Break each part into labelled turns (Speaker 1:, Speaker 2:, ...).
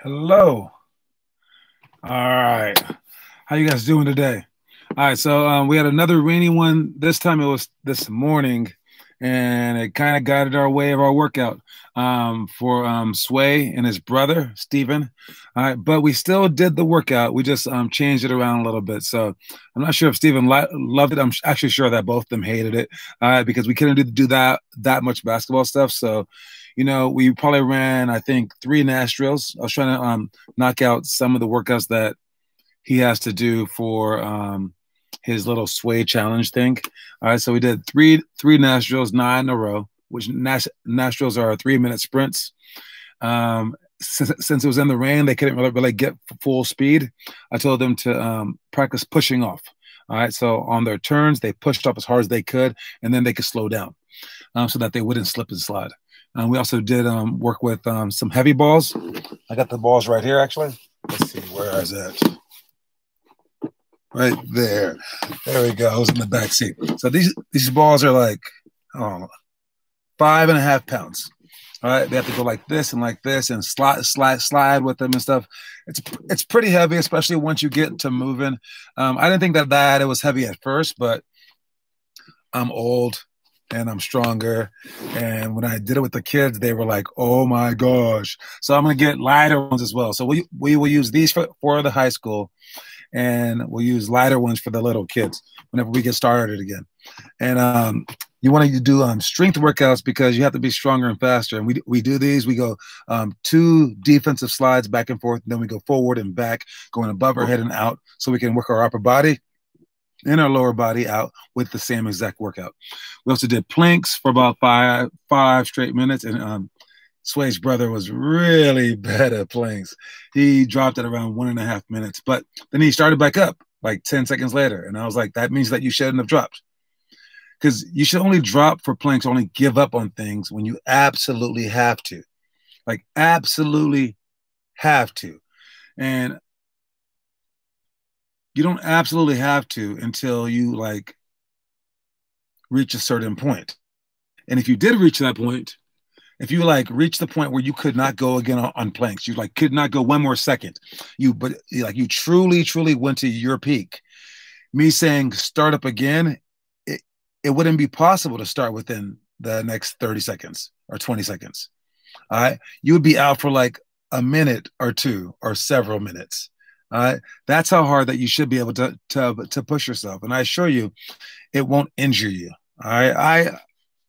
Speaker 1: Hello. All right. How you guys doing today? All right. So we had another rainy one. This time it was this morning, and it kind of guided our way of our workout for Sway and his brother Stephen. All right, but we still did the workout. We just changed it around a little bit. So I'm not sure if Stephen loved it. I'm actually sure that both of them hated it because we couldn't do that much basketball stuff. So we probably ran, I think, 3 drills. I was trying to knock out some of the workouts that he has to do for his little sway challenge thing. All right, so we did three drills, 9 in a row, which drills are 3-minute sprints. Since it was in the rain, they couldn't really get full speed. I told them to practice pushing off. All right, so on their turns, they pushed up as hard as they could, and then they could slow down so that they wouldn't slip and slide. We also did work with some heavy balls. I got the balls right here, actually. Let's see, where is it? Right there. There we go. I was in the back seat. So these balls are like 5.5 pounds. All right, they have to go like this and slide with them and stuff. It's pretty heavy, especially once you get to moving. I didn't think that it was heavy at first, but I'm old and I'm stronger. And when I did it with the kids, they were like, "Oh my gosh!" So I'm gonna get lighter ones as well. So we will use these for the high school, and we'll use lighter ones for the little kids whenever we get started again. And you want to do strength workouts because you have to be stronger and faster. And we do these. We go 2 defensive slides back and forth, and then we go forward and back, going above our head and out, so we can work our upper body and our lower body out with the same exact workout. We also did planks for about five straight minutes, and Sway's brother was really bad at planks. He dropped at around 1.5 minutes, but then he started back up like 10 seconds later, and I was like, that means that you shouldn't have dropped, because you should only drop for planks, only give up on things when you absolutely have to, like absolutely have to. And you don't absolutely have to until you like reach a certain point. And if you did reach that point, if you like reach the point where you could not go again on planks, you like could not go one more second, but you truly went to your peak. Me saying start up again, it wouldn't be possible to start within the next 30 seconds or 20 seconds. All right, you would be out for like a minute or two or several minutes. All right, that's how hard that you should be able to push yourself, and I assure you, it won't injure you. All right,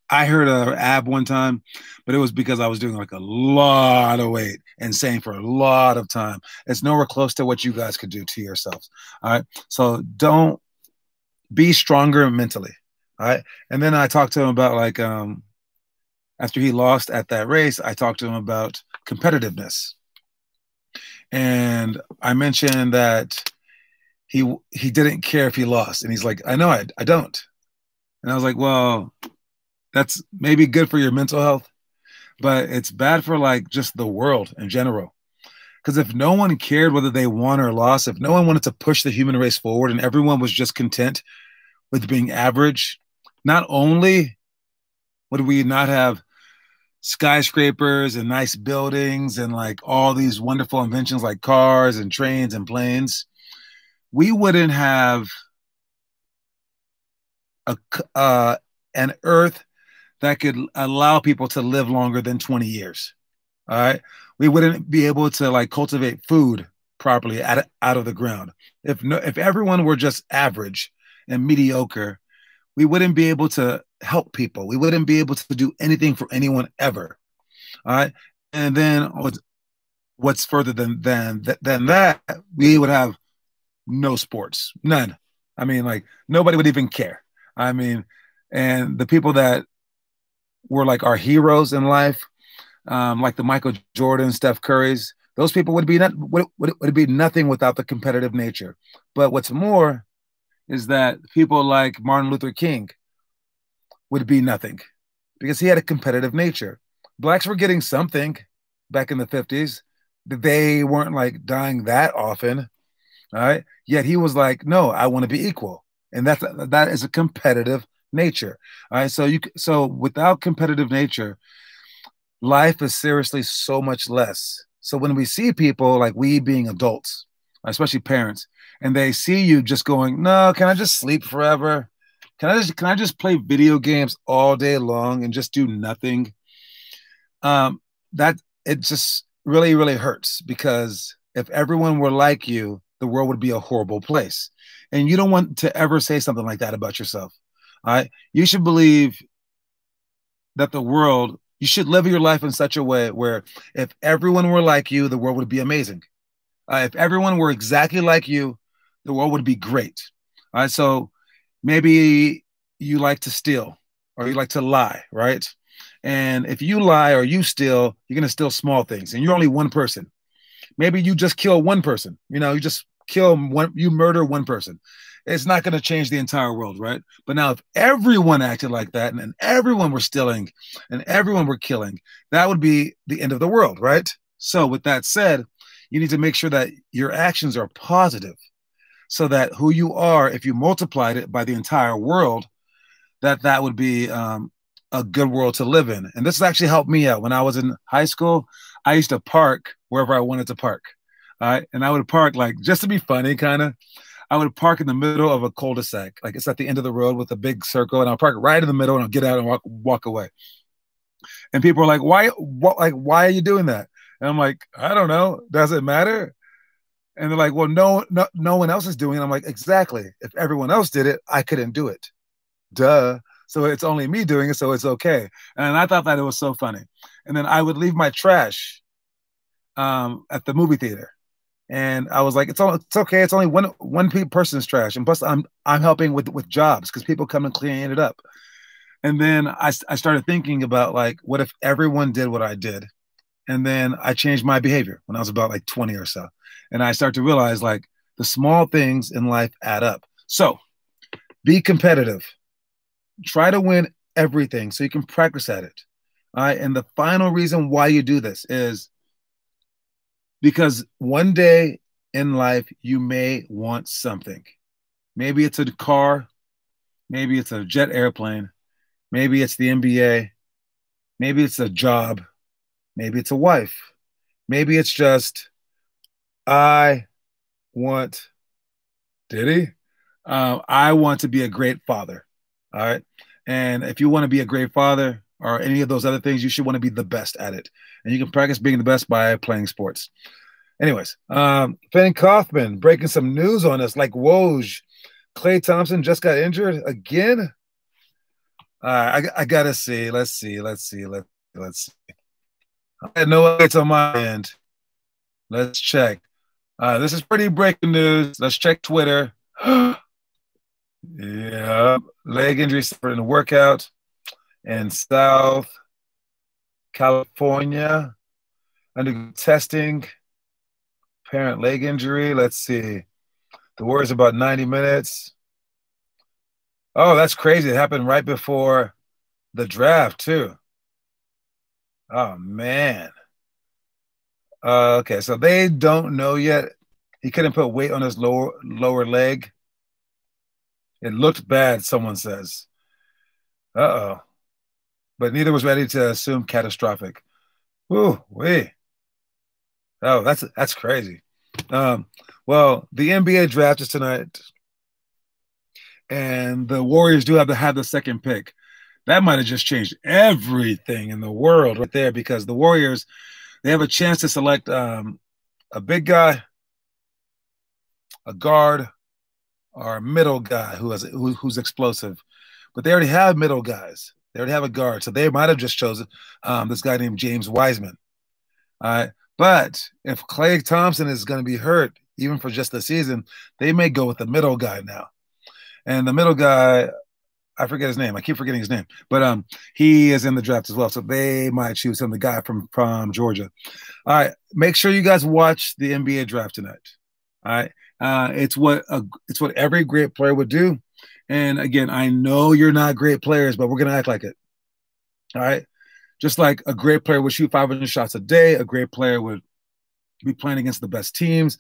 Speaker 1: I heard an ab one time, but it was because I was doing like a lot of weight and saying for a lot of time. It's nowhere close to what you guys could do to yourselves. All right, so don't be stronger mentally. All right, and then I talked to him about like after he lost at that race, I talked to him about competitiveness. And I mentioned that he didn't care if he lost. And he's like, I know I don't. And I was like, well, that's maybe good for your mental health, but it's bad for like just the world in general. Because if no one cared whether they won or lost, if no one wanted to push the human race forward and everyone was just content with being average, not only would we not have skyscrapers and nice buildings and like all these wonderful inventions like cars and trains and planes, we wouldn't have an earth that could allow people to live longer than 20 years. All right, we wouldn't be able to like cultivate food properly out of the ground. If everyone were just average and mediocre, we wouldn't be able to help people. We wouldn't be able to do anything for anyone ever. All right. And then what's further than that, we would have no sports, none. I mean, like nobody would even care. I mean, and the people that were like our heroes in life, like the Michael Jordan, Steph Curry's, those people would be nothing without the competitive nature. But what's more is that people like Martin Luther King would be nothing because he had a competitive nature. Blacks were getting something back in the 50s. They weren't like dying that often. All right. Yet he was like, no, I want to be equal. And that is a competitive nature. All right. So without competitive nature, life is seriously so much less So when we see people like we being adults, especially parents, and they see you just going, no, can I just sleep forever? Can I just play video games all day long and just do nothing? That it just really, really hurts because if everyone were like you, the world would be a horrible place. And you don't want to ever say something like that about yourself. All right. You should believe that you should live your life in such a way where if everyone were like you, the world would be amazing. If everyone were exactly like you, the world would be great. All right. So maybe you like to steal or you like to lie, right? And if you lie or you steal, you're going to steal small things and you're only one person. Maybe you just kill one person, you just you murder one person. It's not going to change the entire world, right? But now if everyone acted like that and everyone were stealing and everyone were killing, that would be the end of the world, right? So with that said, you need to make sure that your actions are positive so that who you are, if you multiplied it by the entire world, that would be a good world to live in. And this has actually helped me out. When I was in high school, I used to park wherever I wanted to park. All right. And I would park like just to be funny, kind of. I would park in the middle of a cul-de-sac. Like it's at the end of the road with a big circle. And I'll park right in the middle and I'll get out and walk away. And people are like, why are you doing that? And I'm like, I don't know. Does it matter? And they're like, well, no one else is doing it. I'm like, exactly. If everyone else did it, I couldn't do it. Duh. So it's only me doing it, so it's okay. And I thought that it was so funny. And then I would leave my trash at the movie theater, and I was like, it's okay. It's only one person's trash, and plus I'm helping with jobs because people come and clean it up. And then I started thinking about like, what if everyone did what I did? And then I changed my behavior when I was about like 20 or so, and I started to realize like the small things in life add up. So be competitive. Try to win everything so you can practice at it. All right. And the final reason why you do this is because one day in life, you may want something. Maybe it's a car. Maybe it's a jet airplane. Maybe it's the NBA. Maybe it's a job. Maybe it's a wife. Maybe it's just, I want, did he? I want to be a great father. All right. And if you want to be a great father or any of those other things, you should want to be the best at it. And you can practice being the best by playing sports. Anyways, Finn Kaufman breaking some news on us like, Klay Thompson just got injured again. I gotta see. Let's see. I had no updates on my end. Let's check. This is pretty breaking news. Let's check Twitter. Yeah, leg injury suffered in a workout in South California. Under testing, apparent leg injury. Let's see. The Warriors about 90 minutes. Oh, that's crazy. It happened right before the draft, too. Oh, man. Okay, so they don't know yet. He couldn't put weight on his lower leg. It looked bad, someone says. Uh-oh. But neither was ready to assume catastrophic. Ooh, wait. Oh, that's crazy. Well, the NBA draft is tonight, and the Warriors do have to have the second pick. That might have just changed everything in the world right there because the Warriors, they have a chance to select a big guy, a guard, or a middle guy who's explosive. But they already have middle guys. They already have a guard. So they might have just chosen this guy named James Wiseman. All right. But if Klay Thompson is going to be hurt, even for just the season, they may go with the middle guy now. And the middle guy, I forget his name. I keep forgetting his name. But he is in the draft as well. So they might choose him, the guy from Georgia. All right. Make sure you guys watch the NBA draft tonight. All right. It's what every great player would do. And again, I know you're not great players, but we're going to act like it. All right. Just like a great player would shoot 500 shots a day, a great player would be playing against the best teams.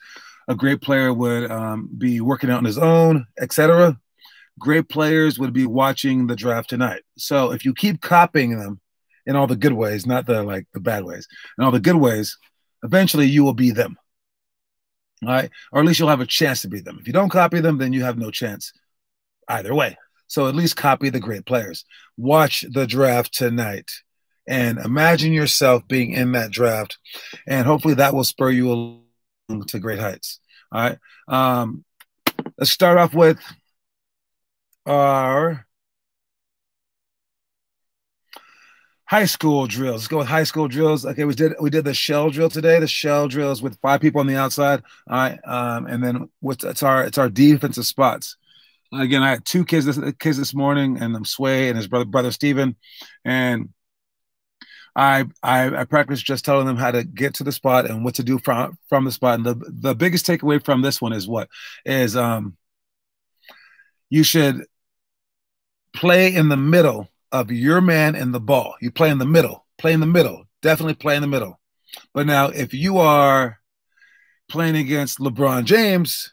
Speaker 1: A great player would be working out on his own, etc. Great players would be watching the draft tonight. So if you keep copying them in all the good ways, not the bad ways, in all the good ways, Eventually, you will be them. All right. Or at least you'll have a chance to be them. If you don't copy them, then you have no chance either way. So at least copy the great players. Watch the draft tonight and imagine yourself being in that draft. And hopefully that will spur you along to great heights. All right. Let's start off with our high school drills. Let's go with high school drills. Okay, we did the shell drill today. The shell drill is with 5 people on the outside. All right, and then it's our defensive spots. Again, I had 2 kids this morning, and I'm Sway and his brother Steven. And I practiced just telling them how to get to the spot and what to do from the spot. And the biggest takeaway from this one is what is you should play in the middle of your man and the ball. You play in the middle. Definitely play in the middle. But now, if you are playing against LeBron James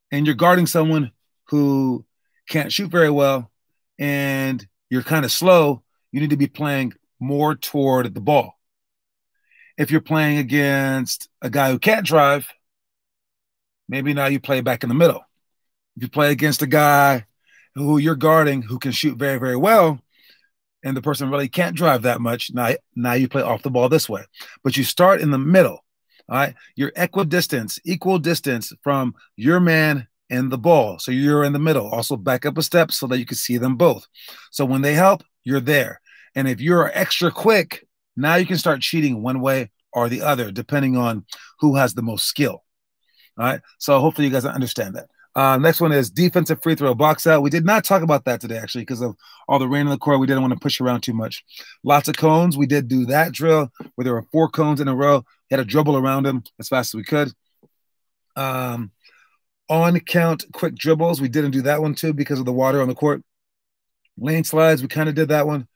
Speaker 1: and you're guarding someone who can't shoot very well and you're kind of slow, you need to be playing more toward the ball. If you're playing against a guy who can't drive, maybe now you play back in the middle. If you play against a guy who you're guarding who can shoot very, very well, and the person really can't drive that much, now you play off the ball this way. But you start in the middle. All right. You're equal distance from your man and the ball. So you're in the middle. Also back up a step so that you can see them both. So when they help, you're there. And if you're extra quick, now you can start cheating one way or the other, depending on who has the most skill. All right. So hopefully you guys understand that. Next one is defensive free throw box out. We did not talk about that today, actually, because of all the rain in the court. We didn't want to push around too much. Lots of cones. We did do that drill where there were 4 cones in a row. We had to dribble around them as fast as we could. On count quick dribbles. We didn't do that one too because of the water on the court. Lane slides. We kind of did that one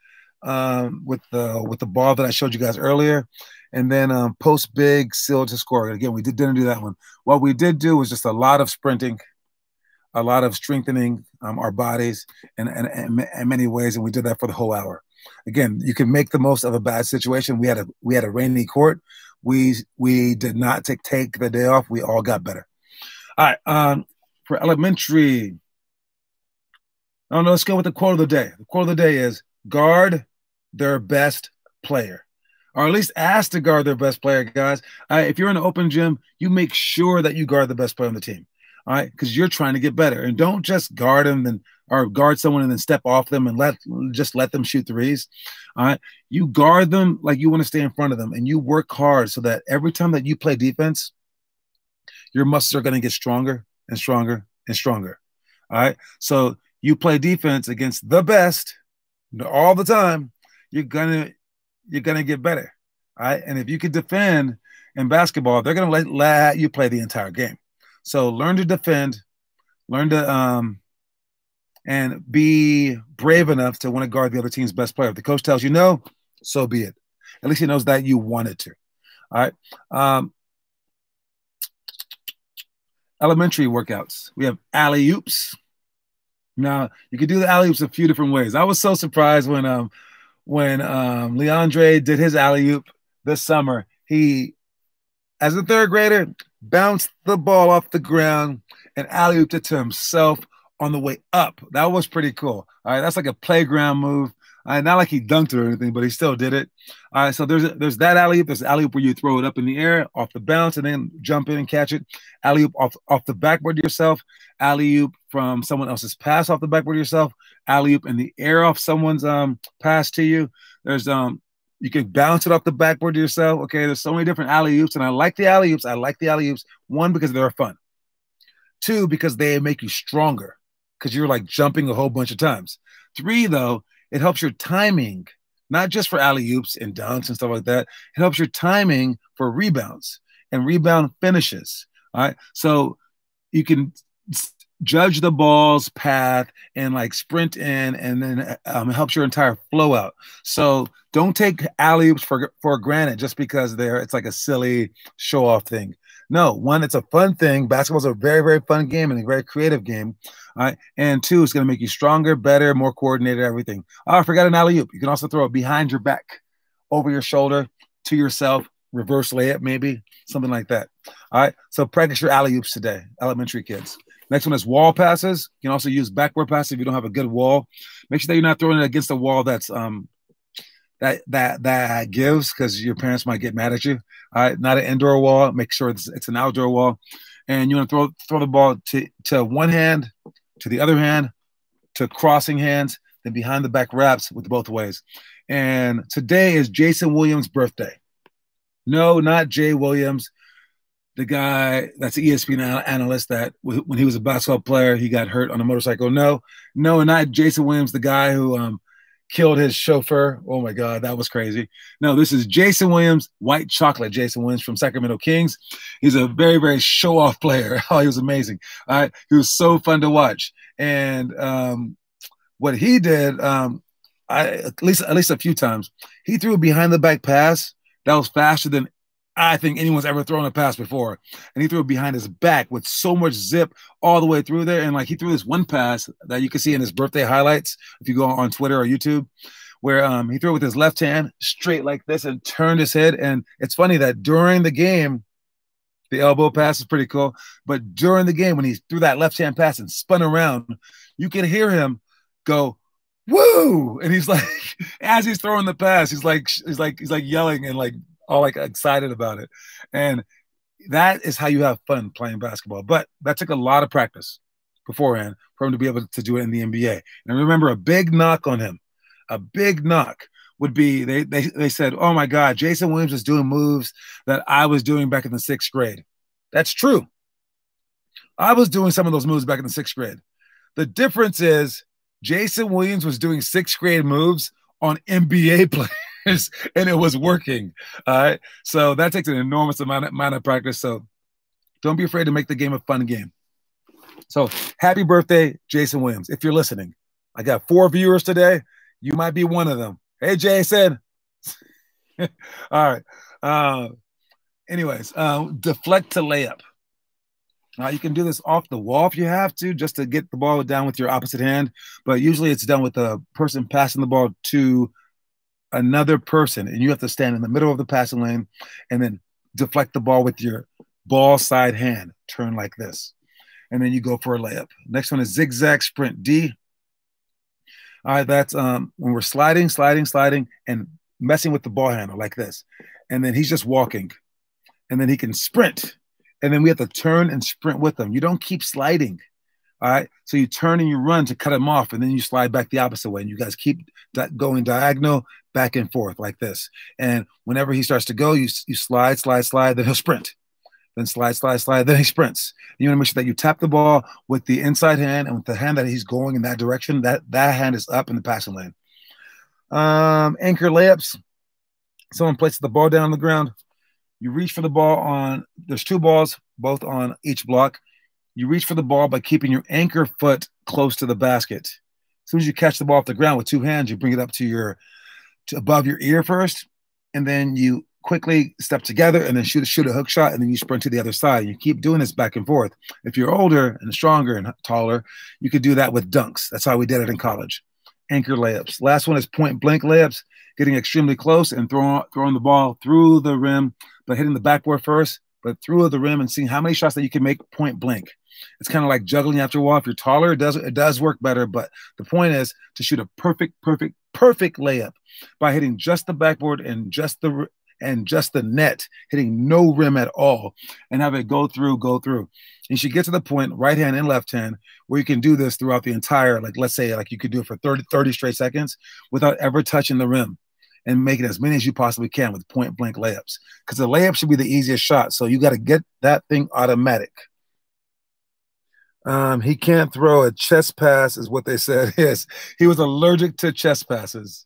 Speaker 1: with the ball that I showed you guys earlier. And then post big, seal to score. Again, we didn't do that one. What we did do was just a lot of sprinting, a lot of strengthening our bodies in many ways, and we did that for the whole hour. Again, you can make the most of a bad situation. We had a rainy court. We did not take the day off. We all got better. All right. For elementary, no, let's go with the quote of the day. The quote of the day is guard their best player. Or at least ask to guard their best player, guys. If you're in an open gym, you make sure that you guard the best player on the team. All right, because you're trying to get better, and don't just guard them or guard someone and then step off them and let them shoot threes. All right, you guard them like you want to stay in front of them, and you work hard so that every time that you play defense, your muscles are going to get stronger and stronger and stronger. All right, so you play defense against the best all the time, you're gonna get better. All right, and if you can defend in basketball, they're gonna let you play the entire game. So learn to defend, learn to and be brave enough to want to guard the other team's best player. If the coach tells you no, so be it. At least he knows that you wanted to. All right. Elementary workouts. We have alley-oops. Now, you can do the alley-oops a few different ways. I was so surprised when Leandre did his alley-oop this summer. He, as a 3rd grader, bounced the ball off the ground and alley-ooped it to himself on the way up. That was pretty cool. All right, that's like a playground move. Not like he dunked it or anything, but he still did it. All right, so there's that alley-oop. There's alley-oop where you throw it up in the air, off the bounce, and then jump in and catch it. Alley-oop off the backboard yourself. Alley-oop from someone else's pass off the backboard yourself. Alley-oop in the air off someone's pass to you. There's you can bounce it off the backboard to yourself. Okay, there's so many different alley-oops, and I like the alley-oops. One, because they're fun. 2, because they make you stronger, because you're like jumping a whole bunch of times. 3, though, it helps your timing, not just for alley-oops and dunks and stuff like that. It helps your timing for rebounds and rebound finishes. All right, so you can judge the ball's path and like sprint in, and then it helps your entire flow out. So don't take alley-oops for granted just because it's like a silly show-off thing. No, 1, it's a fun thing. Basketball is a very, very fun game and a very creative game. All right. And 2, it's going to make you stronger, better, more coordinated, everything. Oh, I forgot an alley-oop. You can also throw it behind your back, over your shoulder, to yourself, reverse layup, maybe something like that. All right. So practice your alley-oops today, elementary kids. Next one is wall passes. You can also use backward passes if you don't have a good wall. Make sure that you're not throwing it against a wall that's that gives, because your parents might get mad at you. All right, not an indoor wall. Make sure it's an outdoor wall, and you want to throw the ball to one hand, to the other hand, to crossing hands, then behind the back wraps with both ways. And today is Jason Williams' birthday. No, not Jay Williams, the guy that's an ESPN analyst that when he was a basketball player, he got hurt on a motorcycle. No, not Jason Williams, the guy who killed his chauffeur. Oh my God, that was crazy. No, this is Jason Williams, white chocolate Jason Williams from Sacramento Kings. He's a very, very show-off player. Oh, he was amazing. He was so fun to watch. And what he did, at least a few times, he threw a behind the back pass that was faster than I think anyone's ever thrown a pass before. And he threw it behind his back with so much zip all the way through there. And like he threw this one pass that you can see in his birthday highlights if you go on Twitter or YouTube, where he threw it with his left hand straight like this and turned his head. And it's funny that during the game, the elbow pass is pretty cool, but during the game when he threw that left hand pass and spun around, you can hear him go, "Woo!" And he's like, as he's throwing the pass, he's like yelling and like all like excited about it. And that is how you have fun playing basketball. But that took a lot of practice beforehand for him to be able to do it in the NBA. And remember, a big knock on him, a big knock would be they said, "Oh my God, Jason Williams is doing moves that I was doing back in the 6th grade." That's true. I was doing some of those moves back in the 6th grade. The difference is Jason Williams was doing 6th grade moves on NBA players, and it was working. All right. So that takes an enormous amount of practice. So don't be afraid to make the game a fun game. So happy birthday, Jason Williams. If you're listening, I got 4 viewers today. You might be one of them. Hey, Jason. All right. Anyways, deflect to layup. You can do this off the wall if you have to, just to get the ball down with your opposite hand. But usually it's done with the person passing the ball to another person. And you have to stand in the middle of the passing lane and then deflect the ball with your ball side hand. Turn like this. And then you go for a layup. Next one is zigzag sprint D. All right, that's when we're sliding, and messing with the ball handle like this. And then he's just walking. And then he can sprint. And then we have to turn and sprint with him. You don't keep sliding. All right. So you turn and you run to cut him off, and then you slide back the opposite way. And you guys keep going diagonal back and forth like this. And whenever he starts to go, you slide, then he'll sprint. Then slide, then he sprints. You want to make sure that you tap the ball with the inside hand, and with the hand that he's going in that direction, that hand is up in the passing lane. Anchor layups. Someone places the ball down on the ground. You reach for the ball there's 2 balls, both on each block. You reach for the ball by keeping your anchor foot close to the basket. As soon as you catch the ball off the ground with 2 hands, you bring it up to above your ear first, and then you quickly step together and then shoot a hook shot, and then you sprint to the other side. You keep doing this back and forth. If you're older and stronger and taller, you could do that with dunks. That's how we did it in college. Anchor layups. Last one is point blank layups, getting extremely close and throwing the ball through the rim, but hitting the backboard first, but through the rim, and seeing how many shots that you can make point blank. It's kind of like juggling after a while. If you're taller, it does work better, but the point is to shoot a perfect layup by hitting just the backboard and just the net, hitting no rim at all, and have it go through. You should get to the point, right hand and left hand, where you can do this throughout the entire, like, let's say, like you could do it for 30 straight seconds without ever touching the rim, and make it as many as you possibly can with point blank layups. Because the layup should be the easiest shot. So you got to get that thing automatic. He can't throw a chest pass is what they said. Yes, he was allergic to chest passes.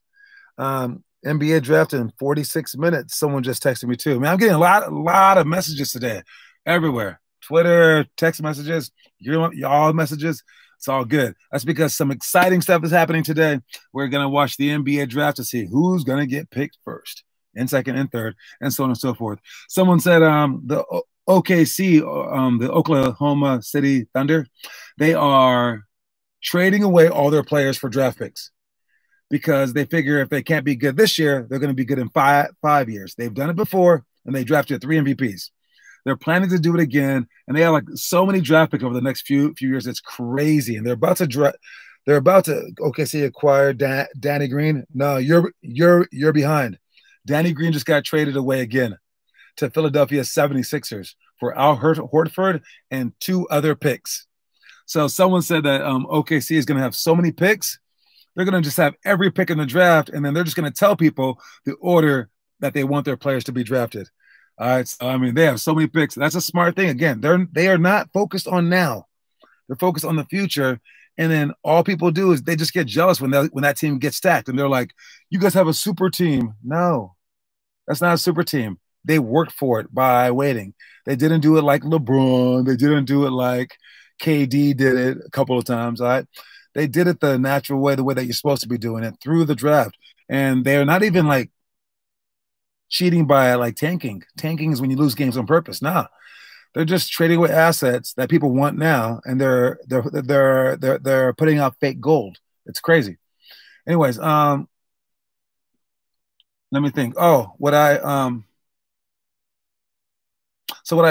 Speaker 1: NBA drafted in 46 minutes. Someone just texted me too. Man, I'm getting a lot of messages today, everywhere. Twitter, text messages, y'all messages. It's all good. That's because some exciting stuff is happening today. We're going to watch the NBA draft to see who's going to get picked first and second and third, and so on and so forth. Someone said the OKC, the Oklahoma City Thunder, they are trading away all their players for draft picks because they figure if they can't be good this year, they're going to be good in five years. They've done it before. and they drafted 3 MVPs. They're planning to do it again, and they have like so many draft picks over the next few years. It's crazy, and they're about to OKC acquire Danny Green. No, you're behind. Danny Green just got traded away again to Philadelphia 76ers for Al Horford and 2 other picks. So someone said that OKC is going to have so many picks, they're going to just have every pick in the draft, and then they're just going to tell people the order that they want their players to be drafted. All right, so I mean, they have so many picks. That's a smart thing. Again, they are not focused on now; they're focused on the future. And then all people do is they just get jealous when that team gets stacked, and they're like, "You guys have a super team." No, that's not a super team. They worked for it by waiting. They didn't do it like LeBron. They didn't do it like KD did it a couple of times. All right, they did it the natural way, the way that you're supposed to be doing it through the draft. And they're not even like cheating by like tanking. Tanking is when you lose games on purpose. Nah, they're just trading away assets that people want now, and they're putting out fake gold. It's crazy. Anyways, let me think. Oh, what I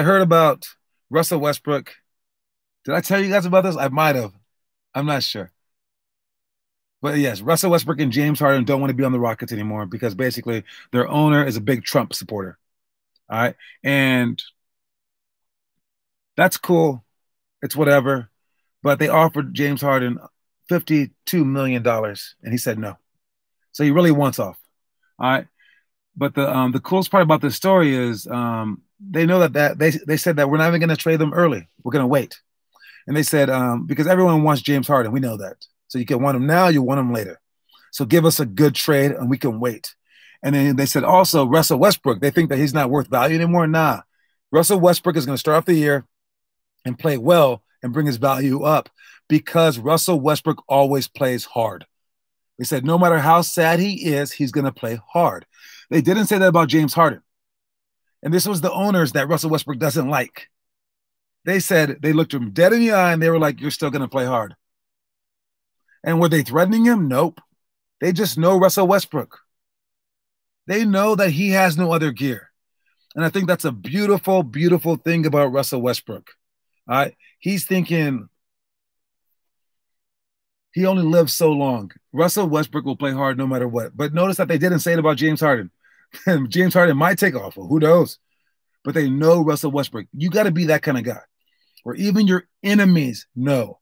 Speaker 1: heard about Russell Westbrook. Did I tell you guys about this? I might have. I'm not sure. But yes, Russell Westbrook and James Harden don't want to be on the Rockets anymore because basically their owner is a big Trump supporter. All right. And that's cool. It's whatever. But they offered James Harden $52 million, and he said no. So he really wants off. All right. But the coolest part about this story is they know that they said that we're not even going to trade them early. We're going to wait. And they said, because everyone wants James Harden. We know that. So you can want him now, you want him later. So give us a good trade and we can wait. And then they said also Russell Westbrook, they think that he's not worth value anymore. Nah. Russell Westbrook is going to start off the year and play well and bring his value up because Russell Westbrook always plays hard. They said no matter how sad he is, he's going to play hard. They didn't say that about James Harden. And this was the owners that Russell Westbrook doesn't like. They said they looked him dead in the eye and they were like, you're still going to play hard. And were they threatening him? Nope. They just know Russell Westbrook. They know that he has no other gear. And I think that's a beautiful, beautiful thing about Russell Westbrook. All right. He's thinking he only lives so long. Russell Westbrook will play hard no matter what. But notice that they didn't say it about James Harden. James Harden might take off. Who knows? But they know Russell Westbrook. You got to be that kind of guy where even your enemies know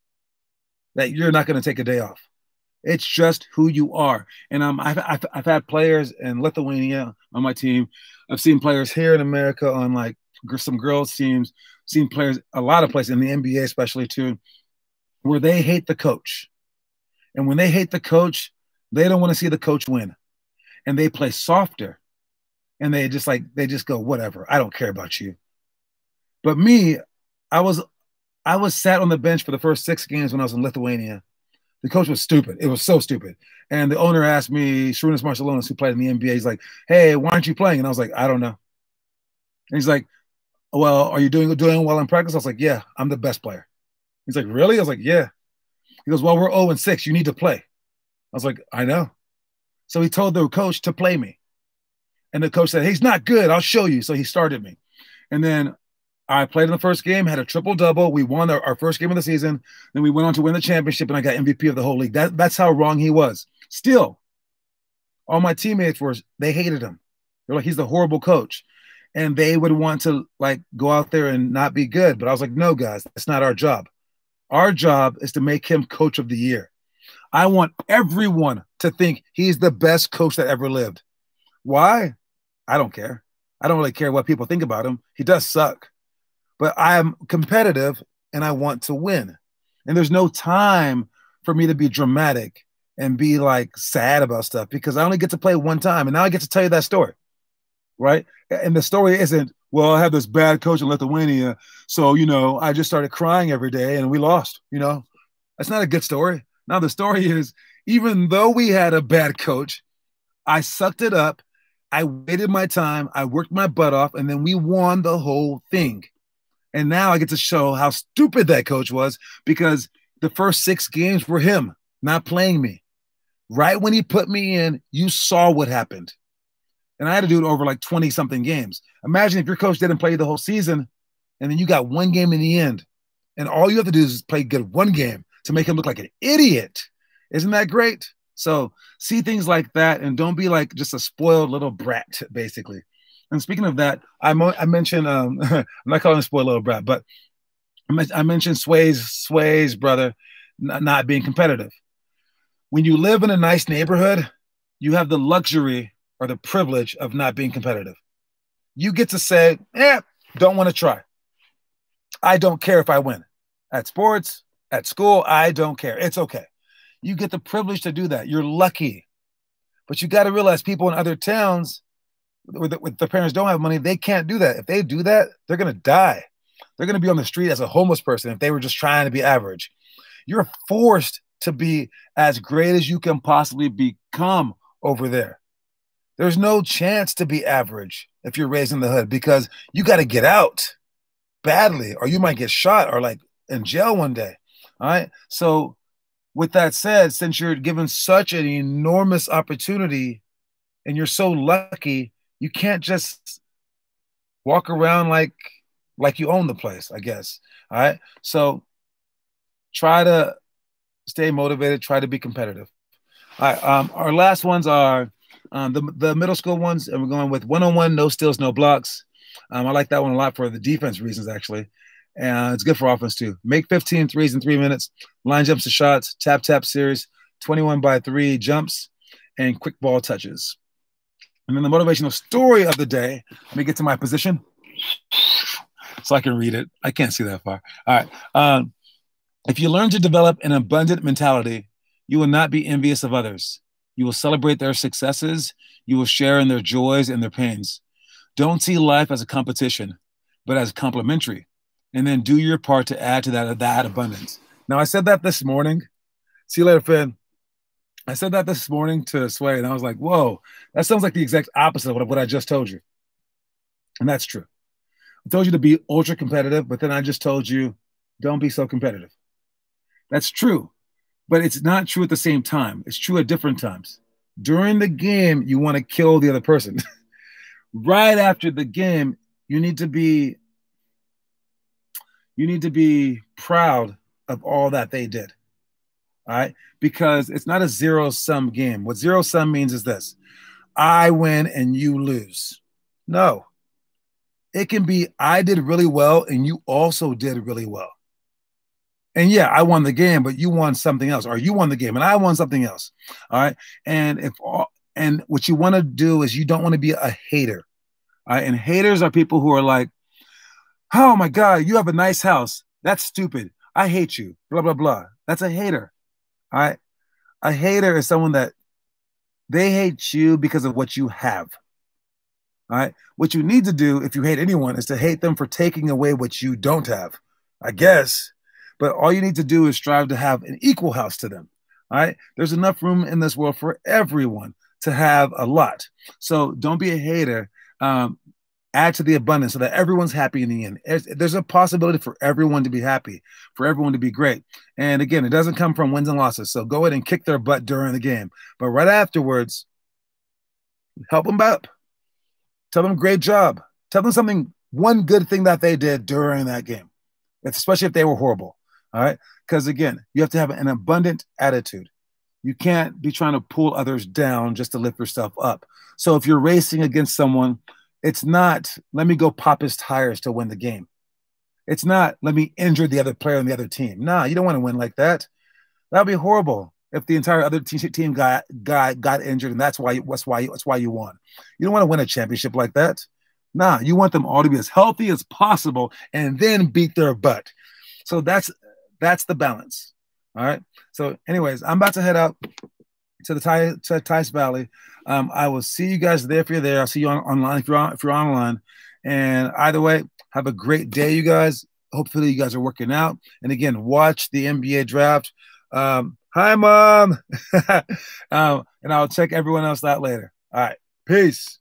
Speaker 1: that you're not going to take a day off. It's just who you are. And I've had players in Lithuania on my team. I've seen players here in America on like some girls teams, seen players, a lot of places in the NBA especially too, where they hate the coach. And when they hate the coach, they don't want to see the coach win. And they play softer. And they just go, whatever, I don't care about you. But me, I was sat on the bench for the first 6 games when I was in Lithuania. The coach was stupid. It was so stupid. And the owner asked me, Šarūnas Marciulionis, who played in the NBA, he's like, hey, why aren't you playing? And I was like, I don't know. And he's like, well, are you doing well in practice? I was like, yeah, I'm the best player. He's like, really? I was like, yeah. He goes, well, we're 0-6. You need to play. I was like, I know. So he told the coach to play me. And the coach said, he's not good. I'll show you. So he started me. And then I played in the first game, had a triple-double. We won our first game of the season. Then we went on to win the championship, and I got MVP of the whole league. That's how wrong he was. Still, all my teammates they hated him. They're like, he's the horrible coach. And they would want to like go out there and not be good. But I was like, no, guys, that's not our job. Our job is to make him coach of the year. I want everyone to think he's the best coach that ever lived. Why? I don't care. I don't really care what people think about him. He does suck. But I am competitive and I want to win. And there's no time for me to be dramatic and be like sad about stuff because I only get to play one time. And now I get to tell you that story. Right. And the story isn't, well, I have this bad coach in Lithuania. So, I just started crying every day and we lost. That's not a good story. Now the story is, even though we had a bad coach, I sucked it up. I waited my time. I worked my butt off and then we won the whole thing. And now I get to show how stupid that coach was because the first 6 games were him not playing me. Right when he put me in, you saw what happened. And I had to do it over like 20 something games. Imagine if your coach didn't play the whole season and then you got one game in the end. And all you have to do is play good one game to make him look like an idiot. Isn't that great? So see things like that and don't be like just a spoiled little brat, basically. And speaking of that, I mentioned, I'm not calling him spoiled little brat, but I mentioned Sway's brother not being competitive. When you live in a nice neighborhood, you have the luxury or the privilege of not being competitive. You get to say, don't want to try. I don't care if I win. At sports, at school, I don't care. It's okay. You get the privilege to do that. You're lucky. But you got to realize people in other towns with their parents don't have money, they can't do that. If they do that, they're going to die. They're going to be on the street as a homeless person if they were just trying to be average. You're forced to be as great as you can possibly become over there. There's no chance to be average if you're raised in the hood because you got to get out badly or you might get shot or like in jail one day. All right. So with that said, since you're given such an enormous opportunity and you're so lucky, you can't just walk around like you own the place, I guess. All right. So try to stay motivated, try to be competitive. All right. Our last ones are the middle school ones, and we're going with one-on-one, no steals, no blocks. I like that one a lot for the defense reasons, actually. And it's good for offense, too. Make 15 threes in 3 minutes, line jumps to shots, tap series, 21 by 3 jumps, and quick ball touches. And then the motivational story of the day, let me get to my position so I can read it. I can't see that far. All right. If you learn to develop an abundant mentality, you will not be envious of others. You will celebrate their successes. You will share in their joys and their pains. Don't see life as a competition, but as complementary. And then do your part to add to that abundance. Now, I said that this morning. See you later, Finn. I said that this morning to Sway, and I was like, whoa, that sounds like the exact opposite of what I just told you. And that's true. I told you to be ultra competitive, but then I just told you, don't be so competitive. That's true. But it's not true at the same time. It's true at different times. During the game, you want to kill the other person. Right after the game, you need to be proud of all that they did. All right? Because it's not a zero-sum game. What zero-sum means is this. I win and you lose. No. It can be I did really well and you also did really well. And yeah, I won the game, but you won something else, or you won the game and I won something else. All right. And what you want to do is you don't want to be a hater. All right. And haters are people who are like, oh my God, you have a nice house. That's stupid. I hate you. Blah, blah, blah. That's a hater. All right. A hater is someone that they hate you because of what you have. All right. What you need to do if you hate anyone is to hate them for taking away what you don't have, I guess. But all you need to do is strive to have an equal house to them. All right. There's enough room in this world for everyone to have a lot. So don't be a hater. Add to the abundance so that everyone's happy in the end. There's a possibility for everyone to be happy, for everyone to be great. And again, it doesn't come from wins and losses. So go ahead and kick their butt during the game. But right afterwards, help them up. Tell them great job. Tell them one good thing that they did during that game, especially if they were horrible. All right. Because again, you have to have an abundant attitude. You can't be trying to pull others down just to lift yourself up. So if you're racing against someone, it's not, let me go pop his tires to win the game. It's not, let me injure the other player on the other team. Nah, you don't want to win like that. That would be horrible if the entire other team got injured and that's why you won. You don't want to win a championship like that. Nah, you want them all to be as healthy as possible and then beat their butt. So that's the balance. All right. So anyways, I'm about to head out to the Tice Valley. I will see you guys there if you're there. I'll see you online if you're online. And either way, have a great day, you guys. Hopefully you guys are working out. And again, watch the NBA draft. Hi, Mom. And I'll check everyone else out later. All right. Peace.